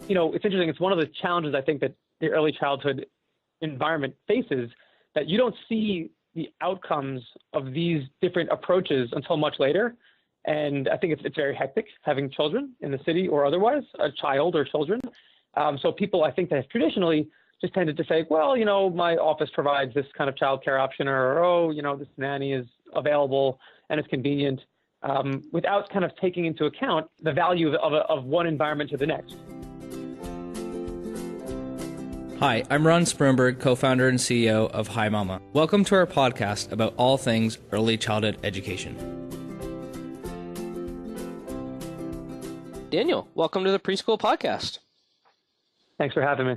it's interesting. It's one of the challenges I think that the early childhood environment faces, that you don't see the outcomes of these different approaches until much later. And I think it's very hectic having children in the city or otherwise, a child or children. So people, I think, that have traditionally just tended to say, well, my office provides this kind of childcare option, or, this nanny is available and it's convenient, without kind of taking into account the value of one environment to the next. Hi, I'm Ron Sprunberg, co-founder and CEO of Hi Mama. Welcome to our podcast about all things early childhood education. Daniel, welcome to the Preschool podcast. Thanks for having me.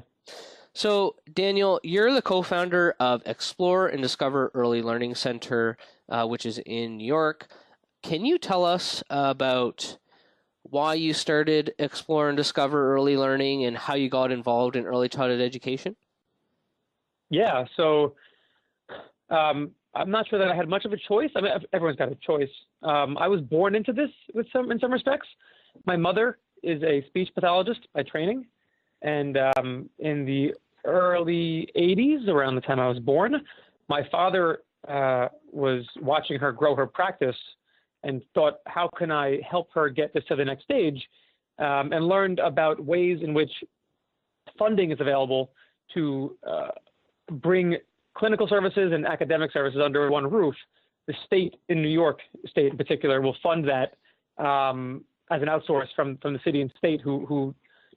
So, Daniel, you're the co-founder of Explore and Discover Early Learning Center, which is in New York. Can you tell us about why you started Explore and Discover Early Learning and how you got involved in early childhood education? Yeah, so I'm not sure that I had much of a choice. I mean, everyone's got a choice. I was born into this in some respects. My mother is a speech pathologist by training, and in the early 80s, around the time I was born, my father was watching her grow her practice and thought, how can I help her get this to the next stage? And learned about ways in which funding is available to bring clinical services and academic services under one roof. The state in New York State in particular will fund that as an outsource from the city and state who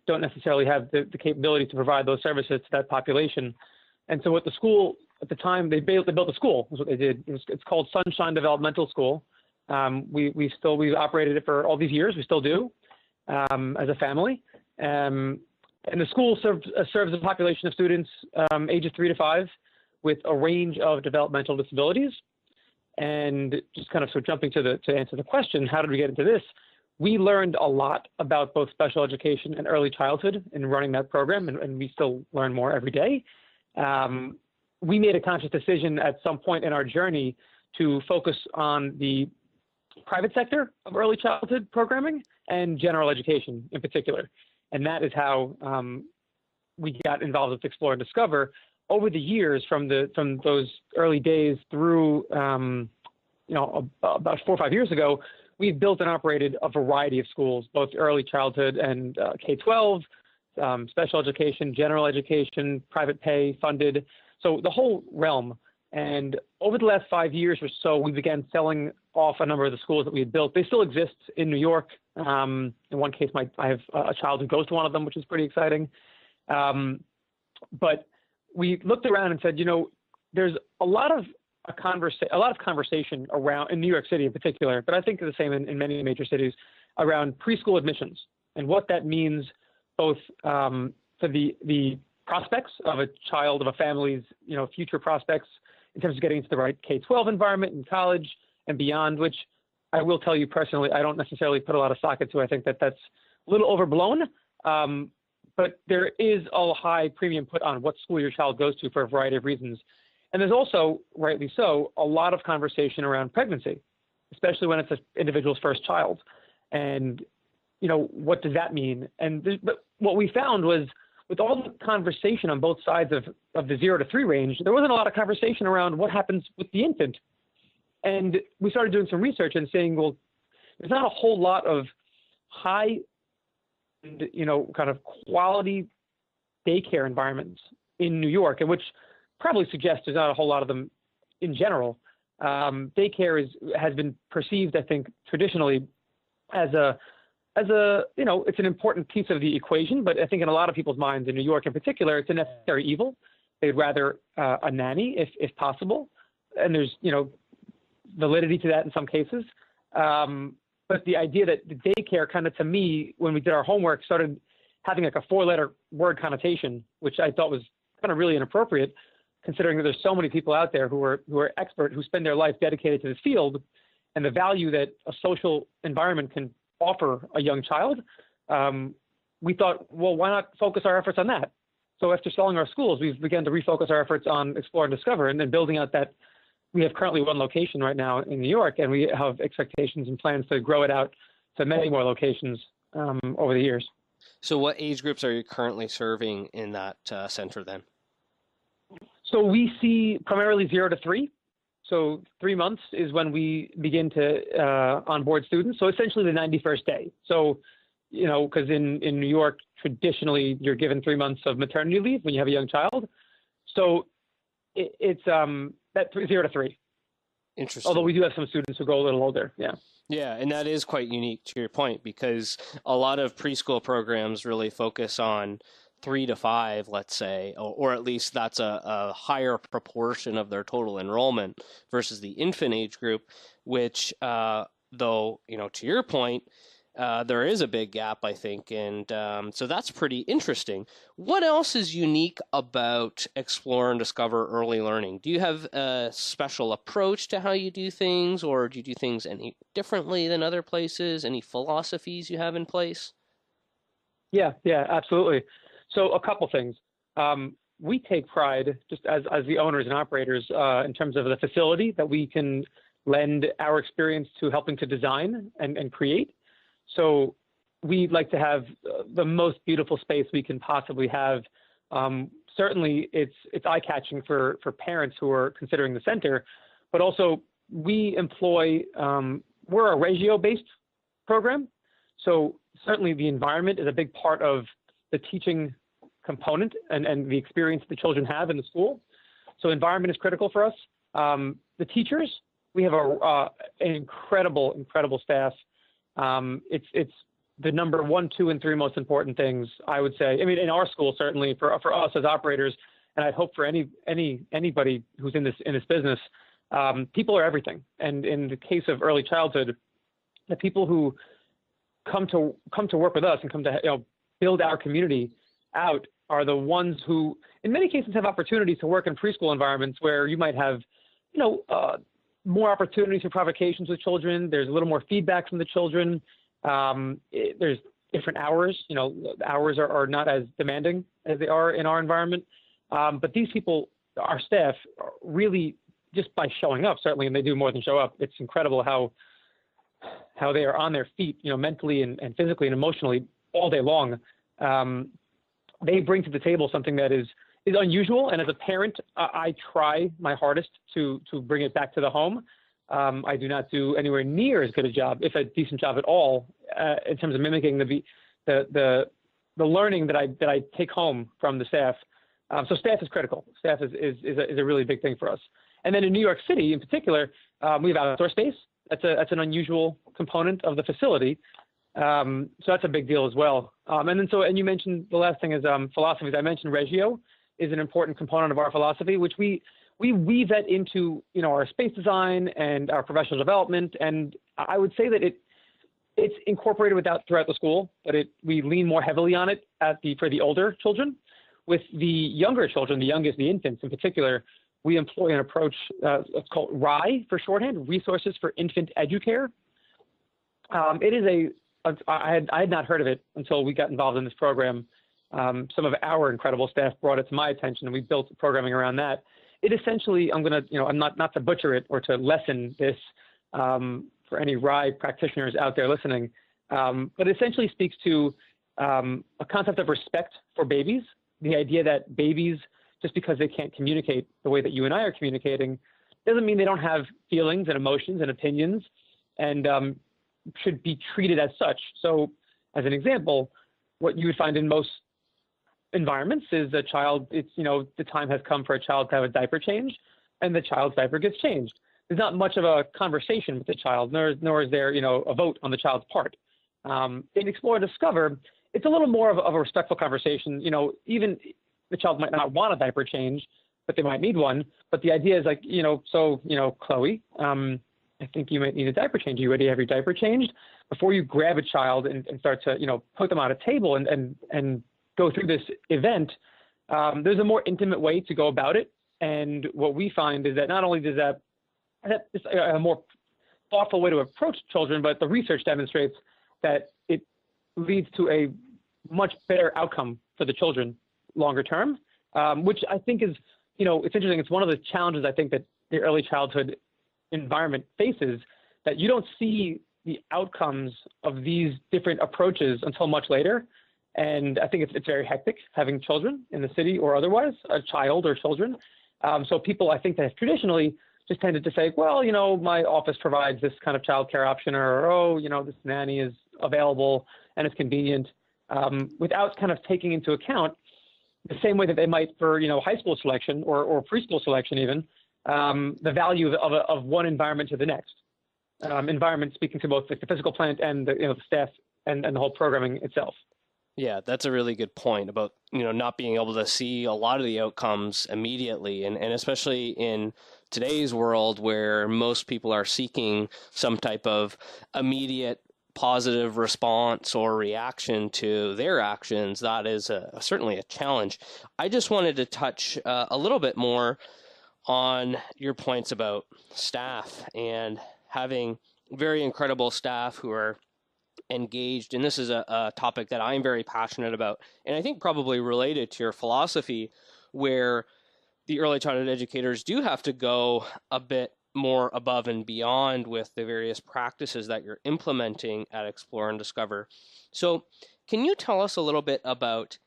don't necessarily have the capability to provide those services to that population. And so at the school at the time, they built a school, is what they did. It's called Sunshine Developmental School. We've operated it for all these years. We still do as a family. And the school serves a population of students ages 3 to 5 with a range of developmental disabilities. And just kind of jumping to answer the question, how did we get into this? We learned a lot about both special education and early childhood in running that program, and we still learn more every day. We made a conscious decision at some point in our journey to focus on the private sector of early childhood programming and general education in particular. And that is how we got involved with Explore and Discover over the years, from those early days through about 4 or 5 years ago. We've built and operated a variety of schools, both early childhood and K-12, special education, general education, private pay, funded, so the whole realm. And over the last 5 years or so, we began selling off a number of the schools that we had built. They still exist in New York. In one case, I have a child who goes to one of them, which is pretty exciting. But we looked around and said, there's a lot of conversation around, in New York City in particular, but I think the same in many major cities, around preschool admissions and what that means both for the prospects of a child, of a family's future prospects in terms of getting into the right K-12 environment in college and beyond, which I will tell you personally, I don't necessarily put a lot of stock into. I think that's a little overblown, but there is a high premium put on what school your child goes to for a variety of reasons. And there's also, rightly so, a lot of conversation around pregnancy, especially when it's an individual's first child. And, what does that mean? But what we found was, with all the conversation on both sides of the 0 to 3 range, there wasn't a lot of conversation around what happens with the infant. And we started doing some research and saying, well, there's not a whole lot of high, kind of quality daycare environments in New York, and which probably suggests there's not a whole lot of them in general. Daycare has been perceived, I think, traditionally as it's an important piece of the equation, but I think in a lot of people's minds in New York in particular, it's a necessary evil. They'd rather a nanny if possible. And there's, validity to that in some cases. But the idea that the daycare kind of, to me, when we did our homework, started having like a 4-letter word connotation, which I thought was kind of really inappropriate, considering that there's so many people out there who are expert, who spend their life dedicated to this field, and the value that a social environment can offer a young child. We thought, well, why not focus our efforts on that? So after selling our schools, we've begun to refocus our efforts on Explore and Discover, and then building out that. We have currently 1 location right now in New York, and we have expectations and plans to grow it out to many more locations over the years. So what age groups are you currently serving in that center then? So we see primarily 0 to 3. So 3 months is when we begin to onboard students. So essentially the 91st day. So, because in New York, traditionally you're given 3 months of maternity leave when you have a young child. So it's that 0 to 3. Interesting. Although we do have some students who go a little older. Yeah. Yeah, and that is quite unique to your point, because a lot of preschool programs really focus on 3 to 5, let's say, or at least that's a higher proportion of their total enrollment versus the infant age group, which, though, to your point, there is a big gap, I think, and so that's pretty interesting. What else is unique about Explore and Discover Early Learning? Do you have a special approach to how you do things, or do you do things any differently than other places? Any philosophies you have in place? Yeah, absolutely. So a couple things. We take pride, just as the owners and operators, in terms of the facility that we can lend our experience to helping to design and create. So we'd like to have the most beautiful space we can possibly have. Certainly, it's eye-catching for parents who are considering the center, but also we employ, we're a regio-based program. So certainly the environment is a big part of the teaching component and the experience the children have in the school. So environment is critical for us. The teachers, we have an incredible staff. It's the number 1, 2, and 3 most important things, I would say. I mean, in our school, certainly for us as operators, and I hope for anybody who's in this business, people are everything. And in the case of early childhood, the people who come to work with us and come to build our community out are the ones who, in many cases, have opportunities to work in preschool environments where you might have, more opportunities for provocations with children. There's a little more feedback from the children. There's different hours. The hours are not as demanding as they are in our environment. But these people, our staff, really, just by showing up, certainly, and they do more than show up, it's incredible how they are on their feet, mentally and physically and emotionally all day long. They bring to the table something that is unusual. And as a parent, I try my hardest to bring it back to the home. I do not do anywhere near as good a job, if a decent job at all, in terms of mimicking the learning that I take home from the staff. So staff is critical. Staff is a really big thing for us. And then in New York City, in particular, we have outdoor space. That's an unusual component of the facility. So that's a big deal as well. And you mentioned the last thing is philosophies. I mentioned Regio is an important component of our philosophy, which we weave that into our space design and our professional development. And I would say that it's incorporated throughout the school, but we lean more heavily on it for the older children. With the younger children, the infants in particular, we employ an approach, it's called RIE for shorthand, Resources for Infant Educare. It is I had not heard of it until we got involved in this program. Some of our incredible staff brought it to my attention, and we built programming around that. It essentially, I'm not to butcher it or to lessen this for any RIE practitioners out there listening, but it essentially speaks to a concept of respect for babies, the idea that babies, just because they can't communicate the way that you and I are communicating, doesn't mean they don't have feelings and emotions and opinions, and should be treated as such. So, as an example, what you would find in most environments is the time has come for a child to have a diaper change, and the child's diaper gets changed. There's not much of a conversation with the child, nor is there, a vote on the child's part. In Explore and Discover, it's a little more of a respectful conversation. Even the child might not want a diaper change, but they might need one. But the idea is like, Chloe, I think you might need a diaper change. Are you ready to have your diaper changed? Before you grab a child and start to, put them on a table and go through this event, there's a more intimate way to go about it. And what we find is that not only does that is a more thoughtful way to approach children, but the research demonstrates that it leads to a much better outcome for the children longer term, which I think is, it's interesting. It's one of the challenges I think that the early childhood environment faces, that you don't see the outcomes of these different approaches until much later. And I think it's very hectic having children in the city or otherwise, a child or children. So people, I think, that have traditionally just tended to say, well, my office provides this kind of childcare option, or, oh, this nanny is available and it's convenient, without kind of taking into account the same way that they might for, high school selection or preschool selection even, the value of one environment to the next. Environment speaking to both the physical plant and the staff and the whole programming itself. Yeah, that's a really good point about, not being able to see a lot of the outcomes immediately. And especially in today's world where most people are seeking some type of immediate positive response or reaction to their actions, that is certainly a challenge. I just wanted to touch a little bit more on your points about staff and having very incredible staff who are engaged. And this is a topic that I'm very passionate about, and I think probably related to your philosophy, where the early childhood educators do have to go a bit more above and beyond with the various practices that you're implementing at Explore and Discover. So can you tell us a little bit about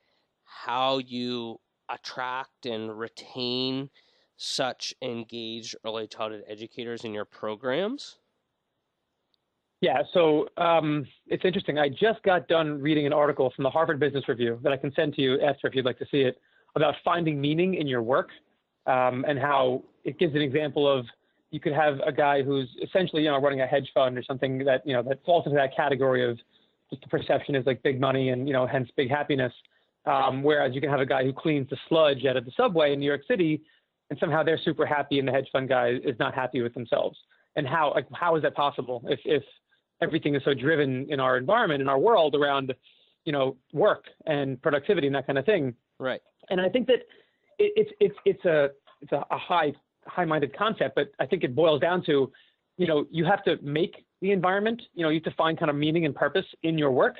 how you attract and retain such engaged early childhood educators in your programs? Yeah, so it's interesting. I just got done reading an article from the Harvard Business Review that I can send to you after if you'd like to see it, about finding meaning in your work, and how it gives an example of you could have a guy who's essentially, running a hedge fund or something that, that falls into that category of just the perception is like big money and, hence big happiness. Whereas you can have a guy who cleans the sludge out of the subway in New York City and somehow they're super happy and the hedge fund guy is not happy with themselves. And how is that possible if everything is so driven in our environment, in our world around, work and productivity and that kind of thing. Right. And I think that it's a high-minded concept, but I think it boils down to, you have to make the environment, you have to find kind of meaning and purpose in your work.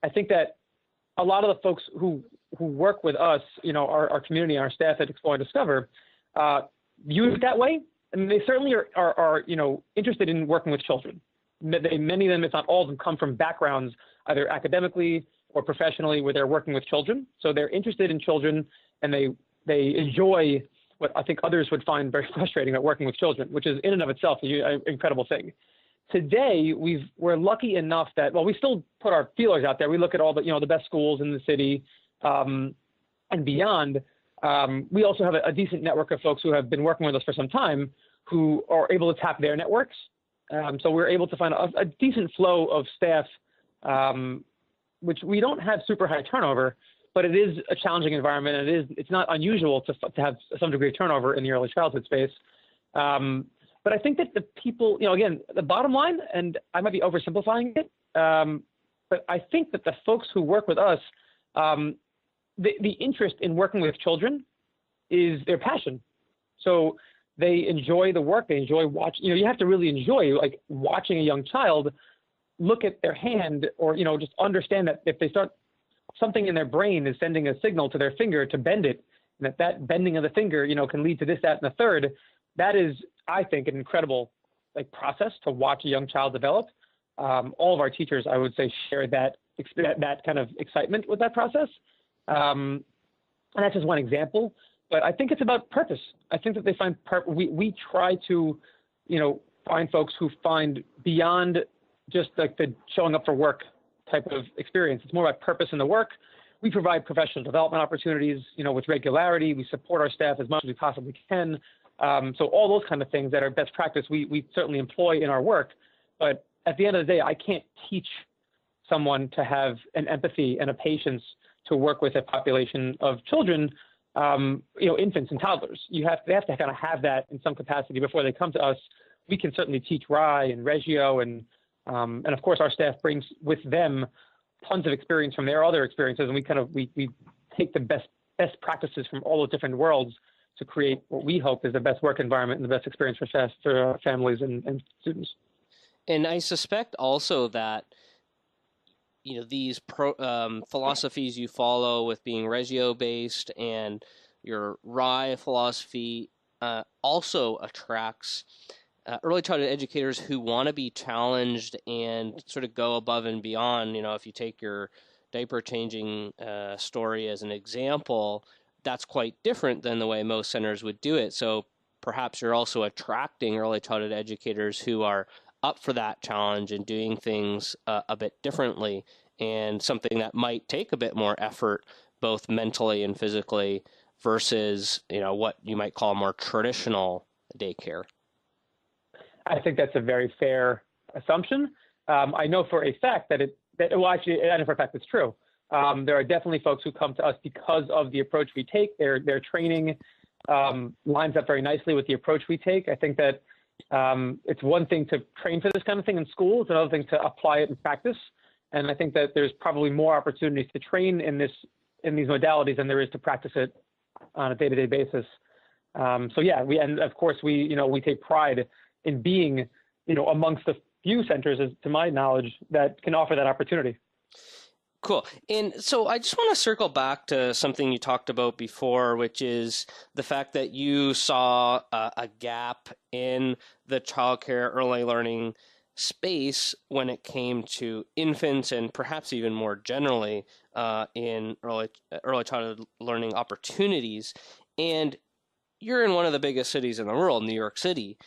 I think that a lot of the folks who work with us, our community, our staff at Explore and Discover, view it that way. I mean, they certainly are interested in working with children. Many of them, if not all of them, come from backgrounds either academically or professionally where they're working with children. So they're interested in children and they enjoy what I think others would find very frustrating about working with children, which is in and of itself an incredible thing. Today, we're lucky enough that, we still put our feelers out there. We look at all the best schools in the city and beyond. We also have a decent network of folks who have been working with us for some time who are able to tap their networks. So we're able to find a decent flow of staff, which we don't have super high turnover, but it is a challenging environment. And it's not unusual to have some degree of turnover in the early childhood space. But I think that the people, again, the bottom line, and I might be oversimplifying it, but I think that the folks who work with us, the interest in working with children is their passion. So they enjoy the work. They enjoy watching. You have to really enjoy like watching a young child look at their hand, or just understand that if they start, something in their brain is sending a signal to their finger to bend it, and that bending of the finger, can lead to this, that, and the third. That is, I think, an incredible process to watch a young child develop. All of our teachers, I would say, share that kind of excitement with that process. And that's just one example. But I think it's about purpose. I think that they find we try to, find folks who find beyond just like the showing up for work type of experience. It's more about purpose in the work. We provide professional development opportunities, with regularity. We support our staff as much as we possibly can. So all those kind of things that are best practice, we certainly employ in our work. But at the end of the day, I can't teach someone to have an empathy and a patience to work with a population of children, infants and toddlers. They have to kind of have that in some capacity before they come to us. We can certainly teach RAI and Reggio, and of course our staff brings with them tons of experience from their other experiences, and we take the best practices from all those different worlds to create what we hope is the best work environment and the best experience for families and students. And I suspect also that these philosophies you follow with being Reggio-based and your RAI philosophy also attracts early childhood educators who want to be challenged and sort of go above and beyond. If you take your diaper changing story as an example, that's quite different than the way most centers would do it. So perhaps you're also attracting early childhood educators who are up for that challenge and doing things a bit differently, and something that might take a bit more effort, both mentally and physically, versus what you might call more traditional daycare. I think that's a very fair assumption. I know for a fact I know for a fact it's true. There are definitely folks who come to us because of the approach we take. Their training lines up very nicely with the approach we take. I think that it's one thing to train for this kind of thing in school. It's another thing to apply it in practice. And I think that there's probably more opportunities to train in these modalities than there is to practice it on a day-to-day basis. So yeah, of course we take pride in being, amongst the few centers, to my knowledge, that can offer that opportunity. Cool. And so I just want to circle back to something you talked about before, which is the fact that you saw a gap in the childcare early learning space when it came to infants, and perhaps even more generally in early childhood learning opportunities. And you're in one of the biggest cities in the world, New York City,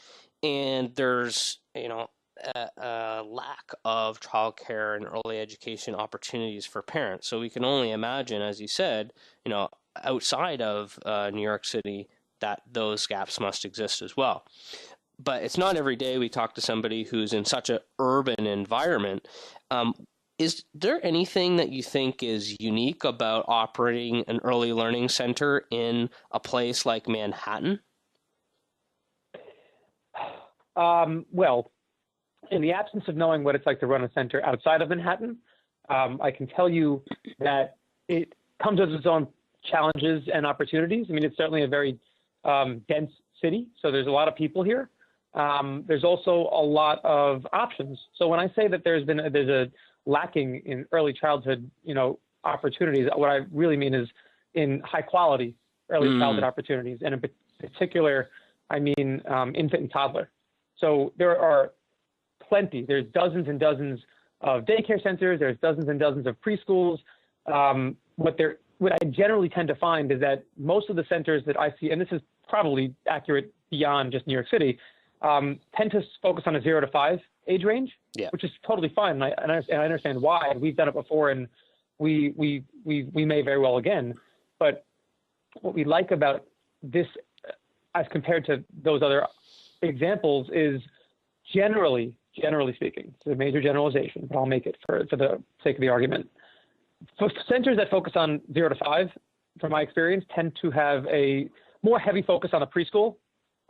and there's a lack of childcare and early education opportunities for parents. So we can only imagine, as you said, outside of New York City, that those gaps must exist as well. But it's not every day we talk to somebody who's in such an urban environment. Is there anything that you think is unique about operating an early learning center in a place like Manhattan? Well, in the absence of knowing what it's like to run a center outside of Manhattan, I can tell you that it comes with its own challenges and opportunities. I mean, it's certainly a very dense city, so there's a lot of people here. There's also a lot of options. So when I say that there's a lacking in early childhood, opportunities, what I really mean is in high quality early childhood opportunities, and in particular, I mean infant and toddler. So there are plenty. There's dozens and dozens of daycare centers. There's dozens and dozens of preschools. What I generally tend to find is that most of the centers that I see, and this is probably accurate beyond just New York City, tend to focus on a 0 to 5 age range, which is totally fine. And I understand why. We've done it before, and we may very well again. But what we like about this, as compared to those other examples, is generally speaking, it's a major generalization, but I'll make it for the sake of the argument. So centers that focus on 0 to 5, from my experience, tend to have a more heavy focus on the preschool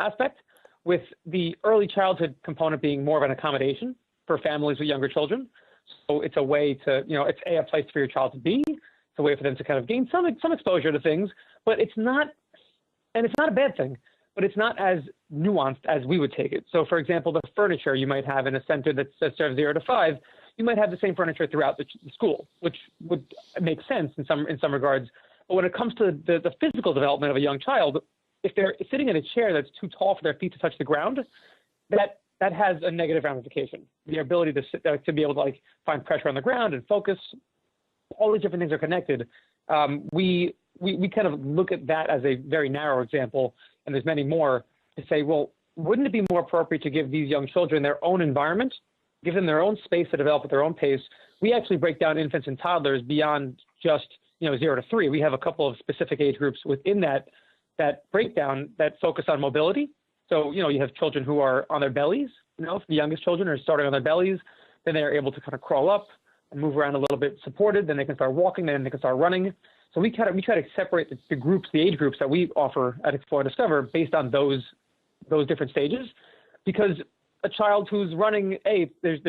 aspect, with the early childhood component being more of an accommodation for families with younger children. So it's a way to, it's a place for your child to be. It's a way for them to kind of gain some exposure to things, but it's not a bad thing, but it's not as nuanced as we would take it. So for example, the furniture you might have in a center that serves 0 to 5, you might have the same furniture throughout the school, which would make sense in some regards. But when it comes to the physical development of a young child, if they're sitting in a chair that's too tall for their feet to touch the ground, that has a negative ramification. The ability to be able to find pressure on the ground and focus, all these different things are connected. We kind of look at that as a very narrow example, and there's many more, to say, well, wouldn't it be more appropriate to give these young children their own environment, give them their own space to develop at their own pace? We actually break down infants and toddlers beyond just 0 to 3. We have a couple of specific age groups within that breakdown that focus on mobility. So, you have children who are on their bellies, the youngest children are starting on their bellies, then they're able to kind of crawl up and move around a little bit supported, then they can start walking, then they can start running. So we try to separate the age groups that we offer at Explore and Discover based on those different stages, because a child who's running, there's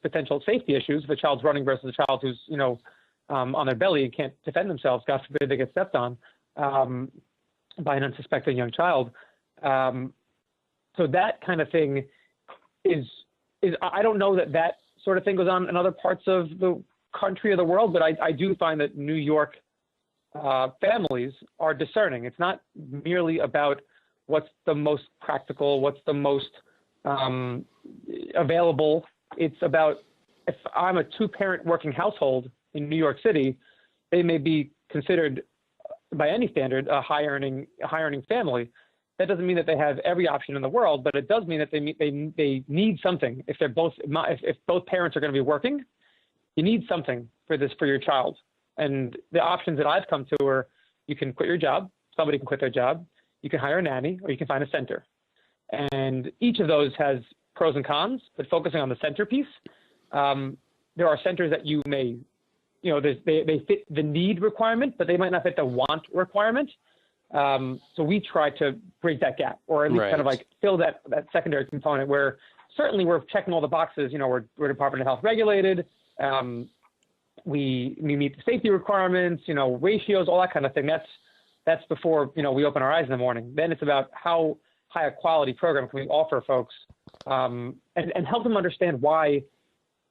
potential safety issues. If a child's running versus a child who's, on their belly and can't defend themselves, God forbid they get stepped on by an unsuspecting young child. So that kind of thing is I don't know that sort of thing goes on in other parts of the country or the world, but I do find that New York families are discerning. It's not merely about what's the most practical, what's the most available. It's about, if I'm a 2-parent working household in New York City, they may be considered by any standard a high earning family. That doesn't mean that they have every option in the world, but it does mean that they need something. If both parents are going to be working, you need something for your child. And the options that I've come to are you can quit your job, somebody can quit their job, you can hire a nanny, or you can find a center. And each of those has pros and cons, but focusing on the center piece, there are centers that you may, they fit the need requirement, but they might not fit the want requirement. So we try to bridge that gap, or at least kind of like fill that secondary component where certainly we're checking all the boxes. We're Department of Health regulated. We meet the safety requirements, ratios, all that kind of thing. That's before, we open our eyes in the morning. Then it's about how high a quality program can we offer folks, and help them understand why,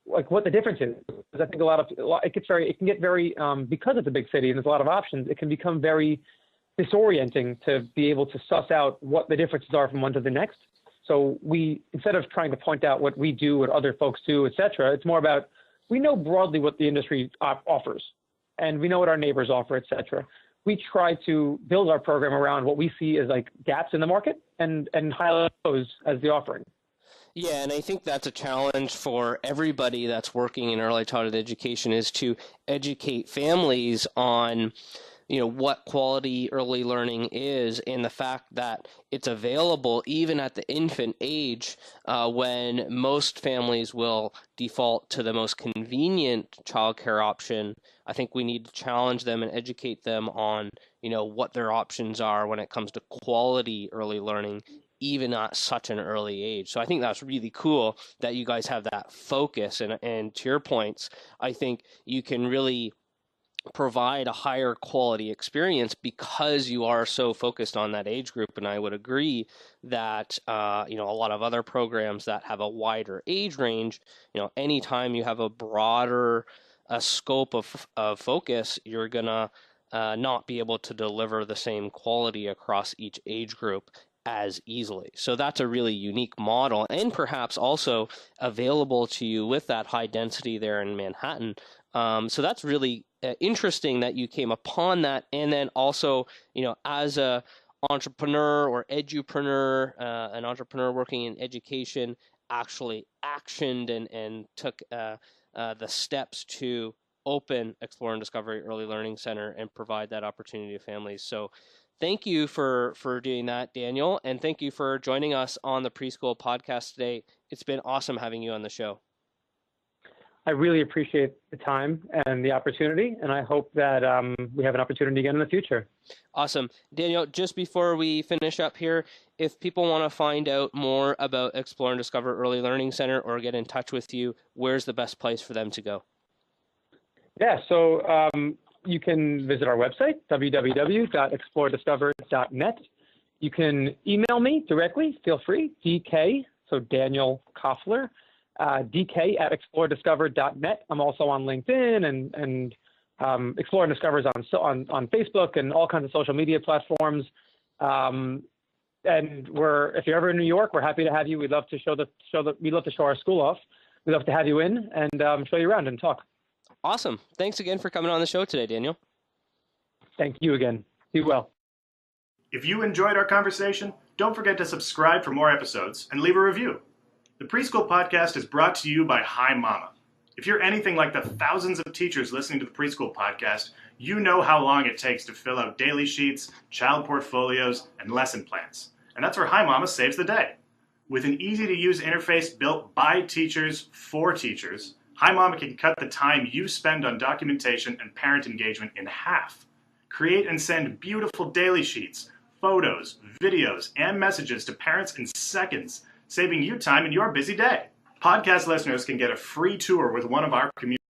like what the difference is. Because I think it can get very, because it's a big city and there's a lot of options, it can become very disorienting to be able to suss out what the differences are from one to the next. So we, instead of trying to point out what we do, what other folks do, et cetera, it's more about, we know broadly what the industry offers, and we know what our neighbors offer, et cetera. We try to build our program around what we see as like gaps in the market and highlight those as the offering. Yeah, and I think that's a challenge for everybody that's working in early childhood education, is to educate families on what quality early learning is, and the fact that it's available even at the infant age, when most families will default to the most convenient childcare option. I think we need to challenge them and educate them on, what their options are when it comes to quality early learning, even at such an early age. So I think that's really cool that you guys have that focus. And to your points, I think you can really provide a higher quality experience because you are so focused on that age group. And I would agree that, a lot of other programs that have a wider age range, anytime you have a broader scope of focus, you're going to not be able to deliver the same quality across each age group as easily. So that's a really unique model, and perhaps also available to you with that high density there in Manhattan. So that's really interesting that you came upon that. And then also, as a entrepreneur or edupreneur, an entrepreneur working in education, actually actioned and took the steps to open Explore and Discover Early Learning Center and provide that opportunity to families. So thank you for doing that, Daniel, and thank you for joining us on the Preschool podcast today. It's been awesome having you on the show. I really appreciate the time and the opportunity, and I hope that we have an opportunity again in the future. Awesome. Daniel, just before we finish up here, if people want to find out more about Explore and Discover Early Learning Center or get in touch with you, where's the best place for them to go? Yeah, so you can visit our website, www.explorediscover.net. You can email me directly, feel free, DK, so Daniel Koffler, dk@explorediscover.net. I'm also on LinkedIn, and Explore and Discover is on Facebook and all kinds of social media platforms. And if you're ever in New York, we're happy to have you. We'd love to show our school off. We'd love to have you in and show you around and talk. Awesome. Thanks again for coming on the show today, Daniel. Thank you again. Be well. If you enjoyed our conversation, don't forget to subscribe for more episodes and leave a review. The Preschool Podcast is brought to you by Hi Mama. If you're anything like the thousands of teachers listening to the Preschool Podcast, you know how long it takes to fill out daily sheets, child portfolios, and lesson plans. And that's where Hi Mama saves the day. With an easy-to-use interface built by teachers for teachers, Hi Mama can cut the time you spend on documentation and parent engagement in half. Create and send beautiful daily sheets, photos, videos, and messages to parents in seconds, saving you time in your busy day. Podcast listeners can get a free tour with one of our community